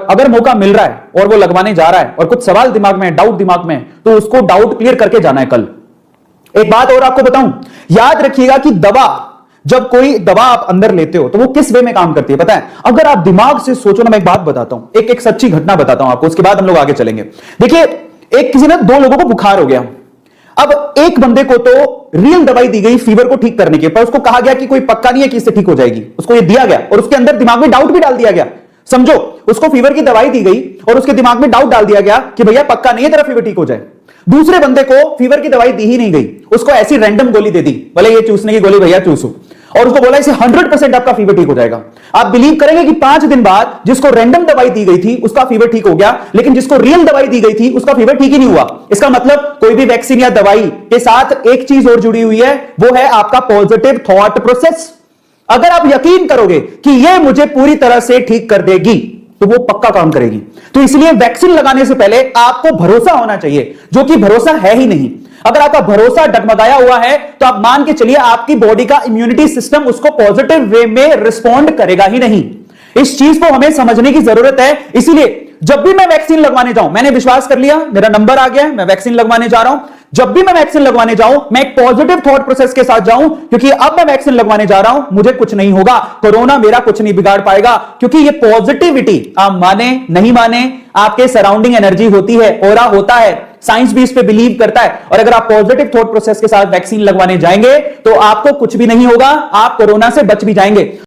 अगर मौका मिल रहा है और वो लगवाने जा रहा है और कुछ सवाल दिमाग में, डाउट दिमाग में, तो उसको डाउट क्लियर करके जाना है कल। एक बात और आपको बताऊं, याद रखिएगा कि जब कोई दवा आप अंदर लेते हो तो वो किस वे में काम करती है पता है? अगर आप दिमाग से सोचो ना, मैं एक बात बताता हूं, एक सच्ची घटना बताता हूं आपको, उसके बाद हम लोग आगे चलेंगे। देखिए, एक किसी ने 2 लोगों को बुखार हो गया। अब एक बंदे को तो रियल दवाई दी गई फीवर को ठीक करने की, पर उसको कहा गया कि कोई पक्का नहीं है कि इससे ठीक हो जाएगी। उसको ये दिया गया और उसके अंदर दिमाग में डाउट भी डाल दिया गया। समझो, उसको फीवर की दवाई दी गई और उसके दिमाग में डाउट डाल दिया गया कि भैया पक्का नहीं है तेरा फीवर ठीक हो जाए। दूसरे बंदे को फीवर की दवाई दी ही नहीं गई, उसको ऐसी रैंडम गोली दे दी, बोले ये चूसने की गोली भैया चूसो, और उसको बोला इसे 100% आपका फीवर ठीक हो जाएगा। आप बिलीव करेंगे कि 5 दिन बाद जिसको रैंडम दवाई दी गई थी उसका फीवर ठीक हो गया, लेकिन जिसको रियल दवाई दी गई थी उसका फीवर ठीक ही नहीं हुआ। इसका मतलब कोई भी वैक्सीन या दवाई के साथ एक चीज और जुड़ी हुई है, वो है आपका पॉजिटिव थॉट प्रोसेस। अगर आप यकीन करोगे कि यह मुझे पूरी तरह से ठीक कर देगी तो वो पक्का काम करेगी। तो इसलिए वैक्सीन लगाने से पहले आपको भरोसा होना चाहिए, जो कि भरोसा है ही नहीं। अगर आपका भरोसा डगमगाया हुआ है तो आप मान के चलिए आपकी बॉडी का इम्यूनिटी सिस्टम उसको पॉजिटिव वे में रिस्पॉन्ड करेगा ही नहीं। इस चीज को हमें समझने की जरूरत है। इसीलिए जब भी मैं वैक्सीन लगवाने जाऊं, मैंने विश्वास कर लिया, मेरा नंबर आ गया, मैं वैक्सीन लगवाने जा रहा हूं। जब भी मैं वैक्सीन लगवाने जाऊं, मैं एक पॉजिटिव थॉट प्रोसेस के साथ जाऊं, क्योंकि अब मैं वैक्सीन लगवाने जा रहा हूं, मुझे कुछ नहीं होगा, कोरोना मेरा कुछ नहीं बिगाड़ पाएगा। क्योंकि ये पॉजिटिविटी, आप माने नहीं माने, आपके सराउंडिंग एनर्जी होती है, ऑरा होता है, साइंस भी इस पे बिलीव करता है। और अगर आप पॉजिटिव थॉट प्रोसेस के साथ वैक्सीन लगवाने जाएंगे तो आपको कुछ भी नहीं होगा, आप कोरोना से बच भी जाएंगे।